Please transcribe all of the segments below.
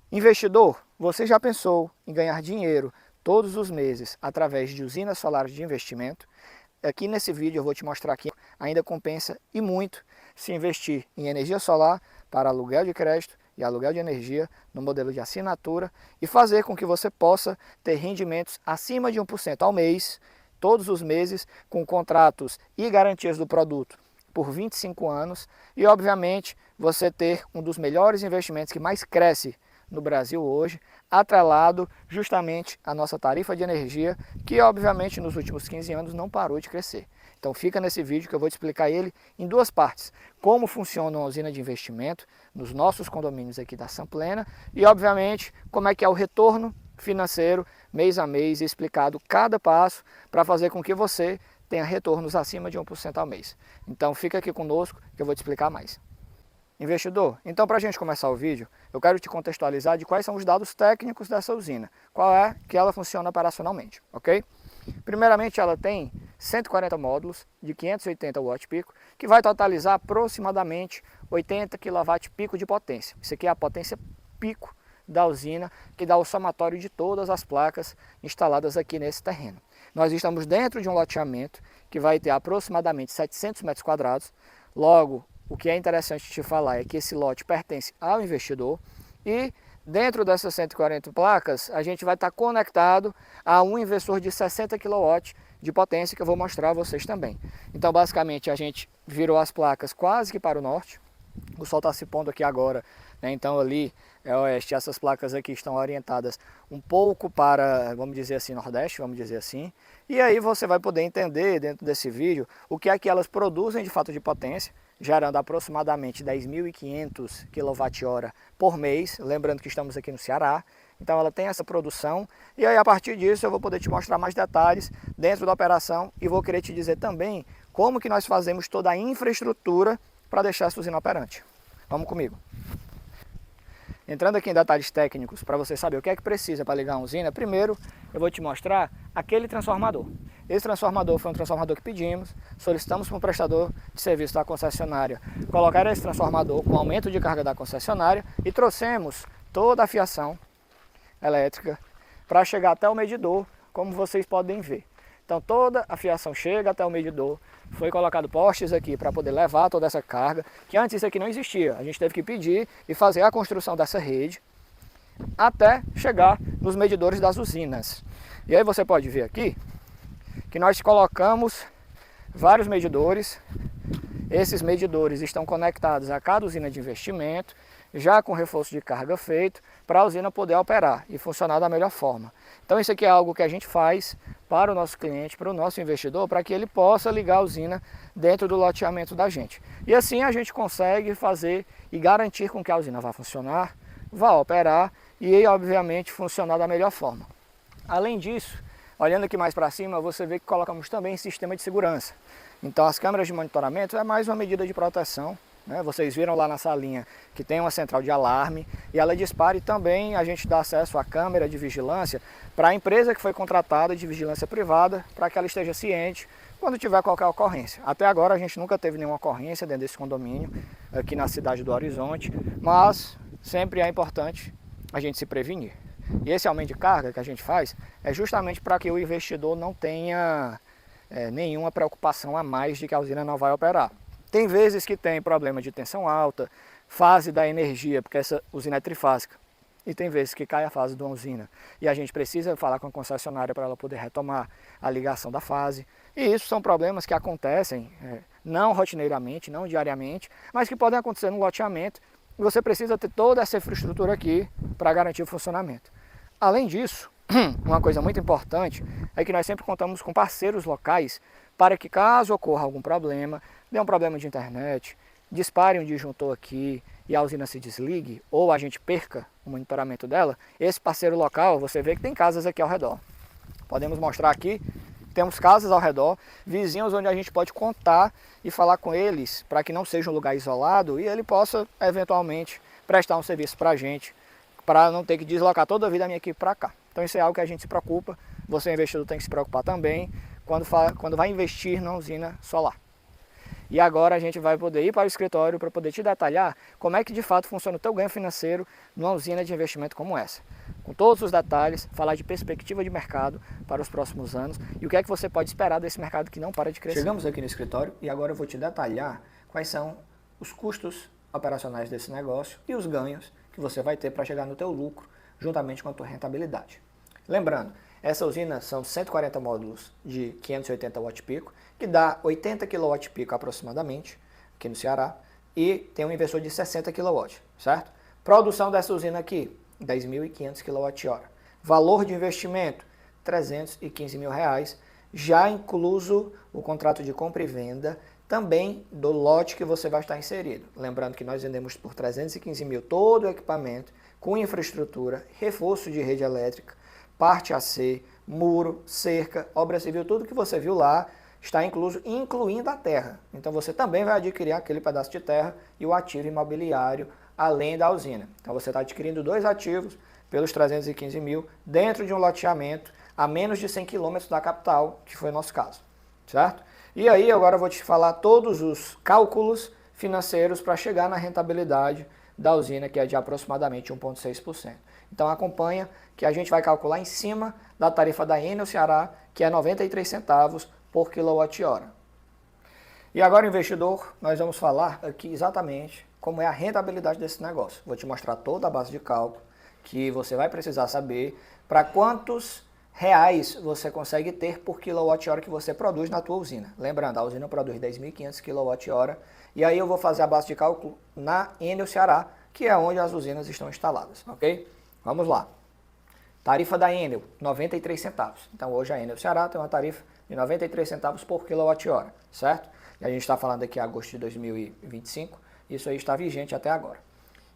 Investidor, você já pensou em ganhar dinheiro todos os meses através de usinas solares de investimento? Aqui nesse vídeo eu vou te mostrar que ainda compensa e muito se investir em energia solar para aluguel de crédito e aluguel de energia no modelo de assinatura e fazer com que você possa ter rendimentos acima de 1% ao mês, todos os meses, com contratos e garantias do produto por 25 anos e, obviamente, você ter um dos melhores investimentos que mais cresce no Brasil hoje, atrelado justamente à nossa tarifa de energia, que obviamente nos últimos 15 anos não parou de crescer. Então fica nesse vídeo que eu vou te explicar ele em duas partes. Como funciona uma usina de investimento nos nossos condomínios aqui da Samplena e obviamente como é que é o retorno financeiro mês a mês, explicado cada passo para fazer com que você tenha retornos acima de 1% ao mês. Então fica aqui conosco que eu vou te explicar mais. Investidor, então para a gente começar o vídeo, eu quero te contextualizar de quais são os dados técnicos dessa usina, qual é que ela funciona operacionalmente, ok? Primeiramente ela tem 140 módulos de 580 watt-pico, que vai totalizar aproximadamente 80 kW-pico de potência. Isso aqui é a potência pico da usina, que dá o somatório de todas as placas instaladas aqui nesse terreno. Nós estamos dentro de um loteamento que vai ter aproximadamente 700 metros quadrados, logo, o que é interessante te falar é que esse lote pertence ao investidor e dentro dessas 140 placas a gente vai estar conectado a um inversor de 60 kW de potência que eu vou mostrar a vocês também. Então basicamente a gente virou as placas quase que para o norte, o sol está se pondo aqui agora, né? Então ali é oeste, essas placas aqui estão orientadas um pouco para, vamos dizer assim, nordeste, vamos dizer assim. E aí você vai poder entender dentro desse vídeo o que é que elas produzem de fato de potência, gerando aproximadamente 10.500 kWh por mês, lembrando que estamos aqui no Ceará. Então ela tem essa produção e aí a partir disso eu vou poder te mostrar mais detalhes dentro da operação e vou querer te dizer também como que nós fazemos toda a infraestrutura para deixar essa usina operante. Vamos comigo. Entrando aqui em detalhes técnicos, para você saber o que é que precisa para ligar uma usina, primeiro eu vou te mostrar aquele transformador. Esse transformador foi um transformador que pedimos, solicitamos para um prestador de serviço da concessionária colocar esse transformador com aumento de carga da concessionária e trouxemos toda a fiação elétrica para chegar até o medidor, como vocês podem ver. Então toda a fiação chega até o medidor, foi colocado postes aqui para poder levar toda essa carga, que antes isso aqui não existia. A gente teve que pedir e fazer a construção dessa rede até chegar nos medidores das usinas. E aí você pode ver aqui que nós colocamos vários medidores. Esses medidores estão conectados a cada usina de investimento, já com reforço de carga feito, para a usina poder operar e funcionar da melhor forma. Então isso aqui é algo que a gente faz para o nosso cliente, para o nosso investidor, para que ele possa ligar a usina dentro do loteamento da gente. E assim a gente consegue fazer e garantir com que a usina vá funcionar, vá operar e obviamente funcionar da melhor forma. Além disso, olhando aqui mais para cima, você vê que colocamos também sistema de segurança. Então as câmeras de monitoramento é mais uma medida de proteção, né? Vocês viram lá na salinha que tem uma central de alarme e ela dispara e também a gente dá acesso à câmera de vigilância para a empresa que foi contratada de vigilância privada, para que ela esteja ciente quando tiver qualquer ocorrência. Até agora a gente nunca teve nenhuma ocorrência dentro desse condomínio aqui na cidade do Horizonte, mas sempre é importante a gente se prevenir. E esse aumento de carga que a gente faz é justamente para que o investidor não tenha nenhuma preocupação a mais de que a usina não vai operar. Tem vezes que tem problema de tensão alta, fase da energia, porque essa usina é trifásica, e tem vezes que cai a fase de uma usina e a gente precisa falar com a concessionária para ela poder retomar a ligação da fase. E isso são problemas que acontecem não rotineiramente, não diariamente, mas que podem acontecer no loteamento e você precisa ter toda essa infraestrutura aqui para garantir o funcionamento. Além disso, uma coisa muito importante é que nós sempre contamos com parceiros locais para que caso ocorra algum problema, dê um problema de internet, dispare um disjuntor aqui e a usina se desligue ou a gente perca o monitoramento dela, esse parceiro local, você vê que tem casas aqui ao redor. Podemos mostrar aqui, temos casas ao redor, vizinhos onde a gente pode contar e falar com eles para que não seja um lugar isolado e ele possa eventualmente prestar um serviço para a gente, para não ter que deslocar toda a vida a minha equipe para cá. Então isso é algo que a gente se preocupa, você investidor tem que se preocupar também quando vai investir na usina solar. E agora a gente vai poder ir para o escritório para poder te detalhar como é que de fato funciona o teu ganho financeiro numa usina de investimento como essa. Com todos os detalhes, falar de perspectiva de mercado para os próximos anos e o que é que você pode esperar desse mercado que não para de crescer. Chegamos aqui no escritório e agora eu vou te detalhar quais são os custos operacionais desse negócio e os ganhos que você vai ter para chegar no teu lucro, juntamente com a tua rentabilidade. Lembrando, essa usina são 140 módulos de 580 watt-pico, que dá 80 kW-pico aproximadamente, aqui no Ceará, e tem um inversor de 60 kW, certo? Produção dessa usina aqui, 10.500 kWh. Valor de investimento, R$315 mil, já incluso o contrato de compra e venda, também do lote que você vai estar inserido. Lembrando que nós vendemos por 315 mil todo o equipamento, com infraestrutura, reforço de rede elétrica, parte AC, muro, cerca, obra civil, tudo que você viu lá está incluso, incluindo a terra. Então você também vai adquirir aquele pedaço de terra e o ativo imobiliário além da usina. Então você está adquirindo dois ativos pelos 315 mil dentro de um loteamento a menos de 100 quilômetros da capital, que foi o nosso caso, certo? E aí agora eu vou te falar todos os cálculos financeiros para chegar na rentabilidade da usina, que é de aproximadamente 1,6%. Então acompanha que a gente vai calcular em cima da tarifa da Enel Ceará, que é 93 centavos por quilowatt-hora. E agora, investidor, nós vamos falar aqui exatamente como é a rentabilidade desse negócio. Vou te mostrar toda a base de cálculo que você vai precisar saber para quantos reais você consegue ter por quilowatt-hora que você produz na tua usina. Lembrando, a usina produz 10.500 kWh e aí eu vou fazer a base de cálculo na Enel Ceará, que é onde as usinas estão instaladas, ok? Vamos lá. Tarifa da Enel, 93 centavos. Então hoje a Enel Ceará tem uma tarifa de 93 centavos por quilowatt-hora, certo? E a gente está falando aqui em agosto de 2025, isso aí está vigente até agora.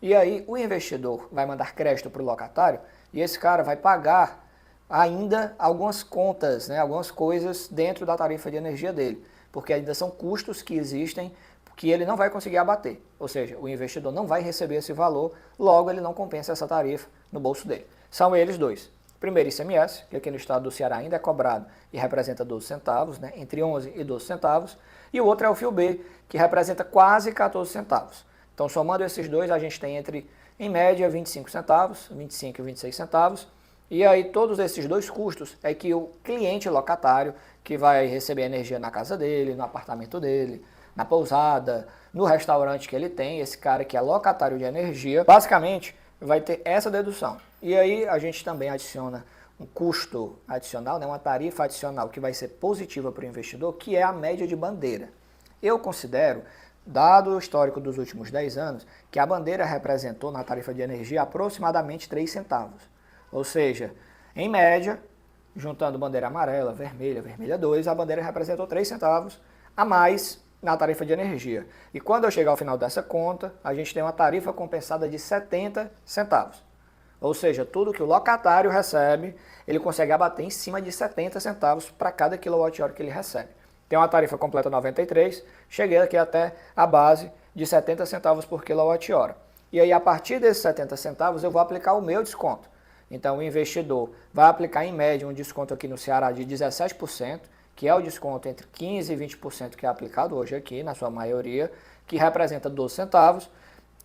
E aí o investidor vai mandar crédito para o locatário e esse cara vai pagar ainda algumas contas, né, algumas coisas dentro da tarifa de energia dele, porque ainda são custos que existem que ele não vai conseguir abater, ou seja, o investidor não vai receber esse valor, logo ele não compensa essa tarifa no bolso dele. São eles dois. Primeiro, ICMS, que aqui no estado do Ceará ainda é cobrado e representa 12 centavos, né, entre 11 e 12 centavos, e o outro é o Fio B, que representa quase 14 centavos. Então, somando esses dois, a gente tem em média, 25 centavos, 25 e 26 centavos, e aí todos esses dois custos é que o cliente locatário, que vai receber energia na casa dele, no apartamento dele, na pousada, no restaurante que ele tem, esse cara que é locatário de energia, basicamente vai ter essa dedução. E aí a gente também adiciona um custo adicional, né, uma tarifa adicional que vai ser positiva para o investidor, que é a média de bandeira. Eu considero, dado o histórico dos últimos 10 anos, que a bandeira representou na tarifa de energia aproximadamente 3 centavos. Ou seja, em média, juntando bandeira amarela, vermelha 2, a bandeira representou 3 centavos a mais na tarifa de energia. E quando eu chegar ao final dessa conta, a gente tem uma tarifa compensada de 70 centavos. Ou seja, tudo que o locatário recebe, ele consegue abater em cima de 70 centavos para cada quilowatt-hora que ele recebe. Tem uma tarifa completa 93, cheguei aqui até a base de 70 centavos por quilowatt-hora. E aí, a partir desses 70 centavos, eu vou aplicar o meu desconto. Então, o investidor vai aplicar, em média, um desconto aqui no Ceará de 17%, que é o desconto entre 15% e 20% que é aplicado hoje aqui, na sua maioria, que representa 12 centavos.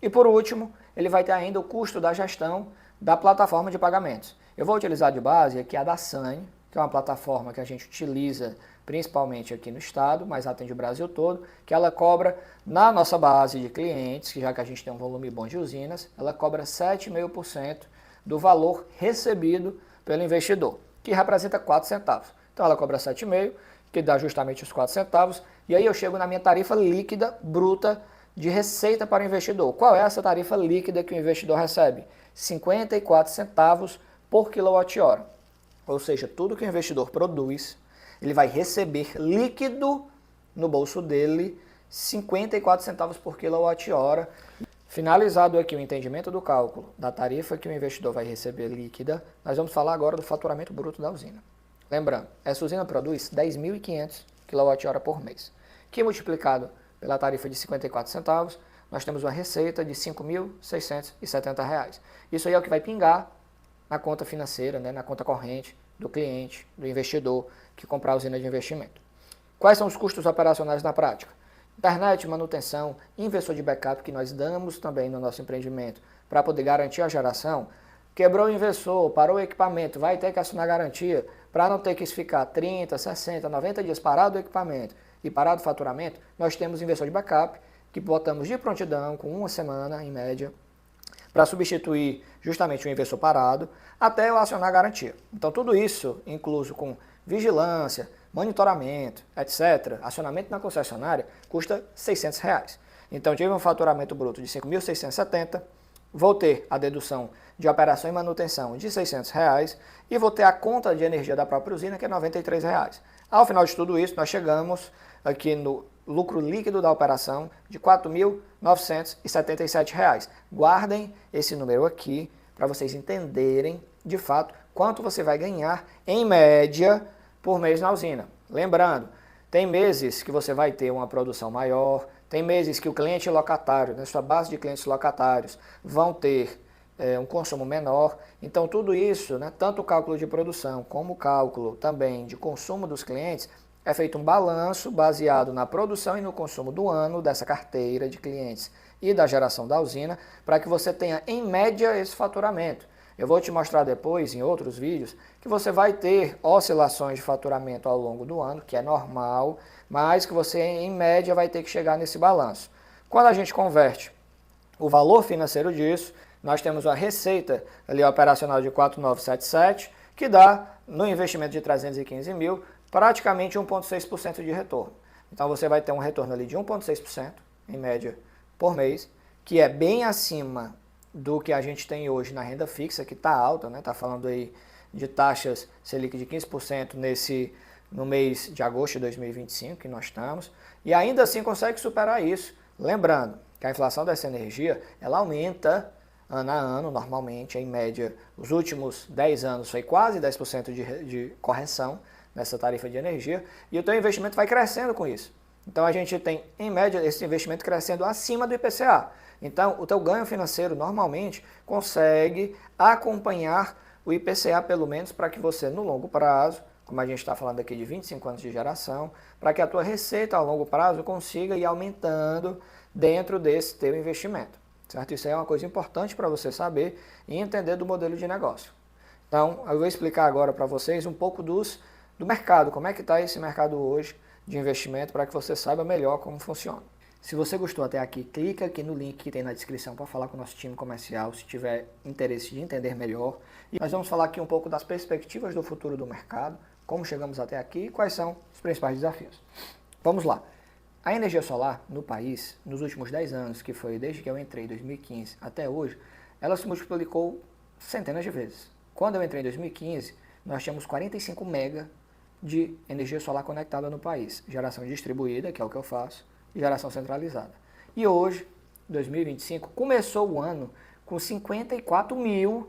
E, por último, ele vai ter ainda o custo da gestão da plataforma de pagamentos. Eu vou utilizar de base aqui a da Sane, que é uma plataforma que a gente utiliza principalmente aqui no estado, mas atende o Brasil todo, que ela cobra na nossa base de clientes, que já que a gente tem um volume bom de usinas, ela cobra 7,5% do valor recebido pelo investidor, que representa 4 centavos. Então ela cobra 7,5%, que dá justamente os 4 centavos, e aí eu chego na minha tarifa líquida bruta de receita para o investidor. Qual é essa tarifa líquida que o investidor recebe? 54 centavos por quilowatt-hora. Ou seja, tudo que o investidor produz, ele vai receber líquido no bolso dele 54 centavos por quilowatt-hora. Finalizado aqui o entendimento do cálculo da tarifa que o investidor vai receber líquida, nós vamos falar agora do faturamento bruto da usina. Lembrando, essa usina produz 10.500 kWh por mês, que multiplicado pela tarifa de 54 centavos, nós temos uma receita de R$ 5.670. Isso aí é o que vai pingar na conta financeira, né, na conta corrente do cliente, do investidor que comprar a usina de investimento. Quais são os custos operacionais na prática? internet, manutenção, inversor de backup que nós damos também no nosso empreendimento para poder garantir a geração. Quebrou o inversor, parou o equipamento, vai ter que assinar garantia para não ter que ficar 30, 60, 90 dias parado o equipamento e parado o faturamento. Nós temos inversor de backup que botamos de prontidão com uma semana em média para substituir justamente o inversor parado até eu acionar a garantia. Então tudo isso, incluso com vigilância, monitoramento, etc., acionamento na concessionária, custa R$600. Então tive um faturamento bruto de 5.670, vou ter a dedução de operação e manutenção de R$600 e vou ter a conta de energia da própria usina, que é R$93. Ao final de tudo isso, nós chegamos aqui no lucro líquido da operação de R$4.977. Guardem esse número aqui para vocês entenderem, de fato, quanto você vai ganhar, em média, por mês na usina. Lembrando, tem meses que você vai ter uma produção maior, tem meses que o cliente locatário, na sua base de clientes locatários, vão ter um consumo menor. Então tudo isso, né, tanto o cálculo de produção como o cálculo também de consumo dos clientes, é feito um balanço baseado na produção e no consumo do ano dessa carteira de clientes e da geração da usina, para que você tenha em média esse faturamento. Eu vou te mostrar depois, em outros vídeos, que você vai ter oscilações de faturamento ao longo do ano, que é normal, mas que você, em média, vai ter que chegar nesse balanço. Quando a gente converte o valor financeiro disso, nós temos uma receita ali operacional de 4.977, que dá, no investimento de 315 mil, praticamente 1,6% de retorno. Então você vai ter um retorno ali de 1,6%, em média, por mês, que é bem acima do que a gente tem hoje na renda fixa, que está alta, né? Está falando aí de taxas Selic de 15% no mês de agosto de 2025, que nós estamos, e ainda assim consegue superar isso. Lembrando que a inflação dessa energia, ela aumenta ano a ano, normalmente, em média, os últimos 10 anos foi quase 10% de correção nessa tarifa de energia, e o teu investimento vai crescendo com isso. Então a gente tem, em média, esse investimento crescendo acima do IPCA. Então, o teu ganho financeiro, normalmente, consegue acompanhar o IPCA, pelo menos, para que você, no longo prazo, como a gente está falando aqui de 25 anos de geração, para que a tua receita, a longo prazo, consiga ir aumentando dentro desse teu investimento. Certo? Isso aí é uma coisa importante para você saber e entender do modelo de negócio. Então, eu vou explicar agora para vocês um pouco do mercado, como é que está esse mercado hoje de investimento, para que você saiba melhor como funciona. Se você gostou até aqui, clica aqui no link que tem na descrição para falar com o nosso time comercial, se tiver interesse de entender melhor. E nós vamos falar aqui um pouco das perspectivas do futuro do mercado, como chegamos até aqui e quais são os principais desafios. Vamos lá. A energia solar no país, nos últimos 10 anos, que foi desde que eu entrei em 2015 até hoje, ela se multiplicou centenas de vezes. Quando eu entrei em 2015, nós tínhamos 45 mega de energia solar conectada no país. Geração distribuída, que é o que eu faço, e geração centralizada. E hoje, 2025, começou o ano com 54 mil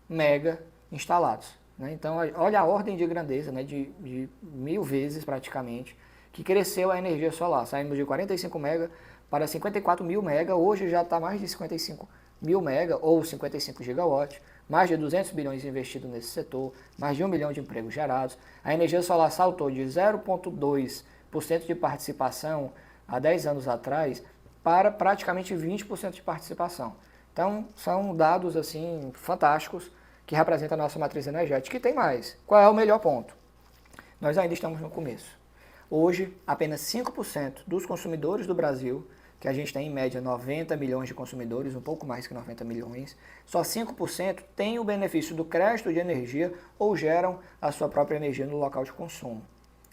mega instalados. Né? Então, olha a ordem de grandeza, né? de 1000 vezes praticamente, que cresceu a energia solar. Saímos de 45 mega para 54 mil mega, hoje já está mais de 55 mil mega, ou 55 gigawatts, mais de 200 bilhões investidos nesse setor, mais de 1 milhão de empregos gerados. A energia solar saltou de 0,2% de participação há 10 anos atrás para praticamente 20% de participação. Então, são dados assim fantásticos que representam a nossa matriz energética. E tem mais. Qual é o melhor ponto? Nós ainda estamos no começo. Hoje, apenas 5% dos consumidores do Brasil, que a gente tem em média 90 milhões de consumidores, um pouco mais que 90 milhões, só 5% têm o benefício do crédito de energia ou geram a sua própria energia no local de consumo.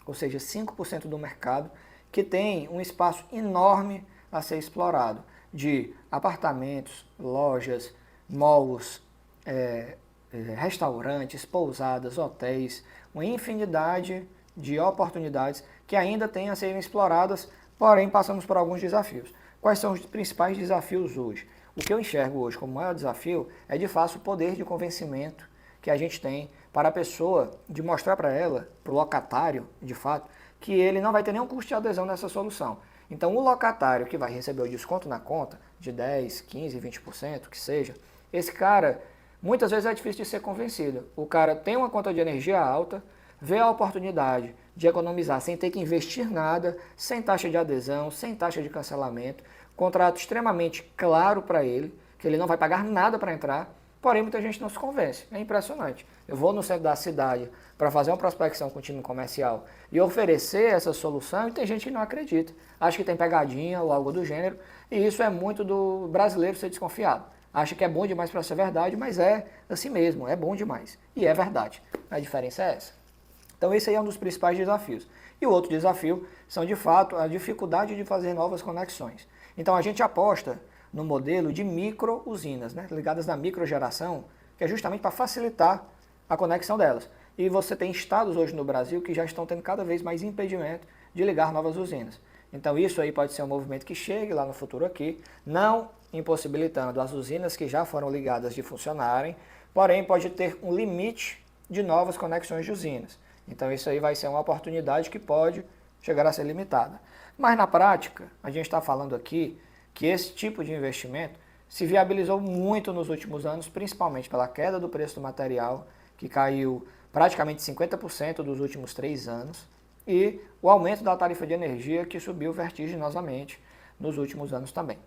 Ou seja, 5% do mercado que tem um espaço enorme a ser explorado, de apartamentos, lojas, malls, restaurantes, pousadas, hotéis, uma infinidade de oportunidades que ainda têm a serem exploradas, porém passamos por alguns desafios. Quais são os principais desafios hoje? O que eu enxergo hoje como maior desafio é de fato o poder de convencimento que a gente tem para a pessoa, de mostrar para ela, para o locatário, de fato, que ele não vai ter nenhum custo de adesão nessa solução. Então, o locatário que vai receber o desconto na conta, de 10%, 15%, 20%, que seja, esse cara, muitas vezes é difícil de ser convencido. O cara tem uma conta de energia alta, vê a oportunidade de economizar sem ter que investir nada, sem taxa de adesão, sem taxa de cancelamento, contrato extremamente claro para ele, que ele não vai pagar nada para entrar, porém muita gente não se convence. É impressionante. Eu vou no centro da cidade para fazer uma prospecção com o time comercial e oferecer essa solução e tem gente que não acredita. Acha que tem pegadinha ou algo do gênero e isso é muito do brasileiro ser desconfiado. Acha que é bom demais para ser verdade, mas é assim mesmo, é bom demais. E é verdade. A diferença é essa. Então esse aí é um dos principais desafios. E o outro desafio são, de fato, a dificuldade de fazer novas conexões. Então a gente aposta no modelo de micro-usinas, né, ligadas na microgeração, que é justamente para facilitar a conexão delas. E você tem estados hoje no Brasil que já estão tendo cada vez mais impedimento de ligar novas usinas. Então isso aí pode ser um movimento que chegue lá no futuro aqui, não impossibilitando as usinas que já foram ligadas de funcionarem, porém pode ter um limite de novas conexões de usinas. Então isso aí vai ser uma oportunidade que pode chegar a ser limitada. Mas na prática, a gente está falando aqui que esse tipo de investimento se viabilizou muito nos últimos anos, principalmente pela queda do preço do material, que caiu praticamente 50% dos últimos 3 anos, e o aumento da tarifa de energia, que subiu vertiginosamente nos últimos anos também.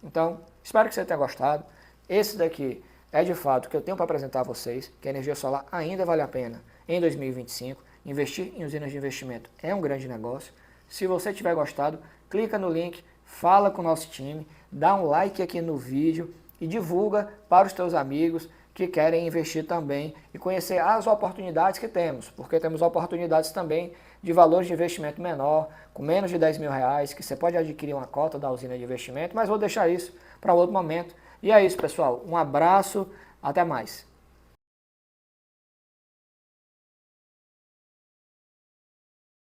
Então, espero que você tenha gostado. Esse daqui é de fato o que eu tenho para apresentar a vocês, que a energia solar ainda vale a pena em 2025. Investir em usinas de investimento é um grande negócio. Se você tiver gostado, clica no link, fala com o nosso time, dá um like aqui no vídeo e divulga para os teus amigos que querem investir também e conhecer as oportunidades que temos, porque temos oportunidades também de valores de investimento menor, com menos de 10 mil reais, que você pode adquirir uma cota da usina de investimento, mas vou deixar isso para outro momento. E é isso, pessoal. Um abraço, até mais.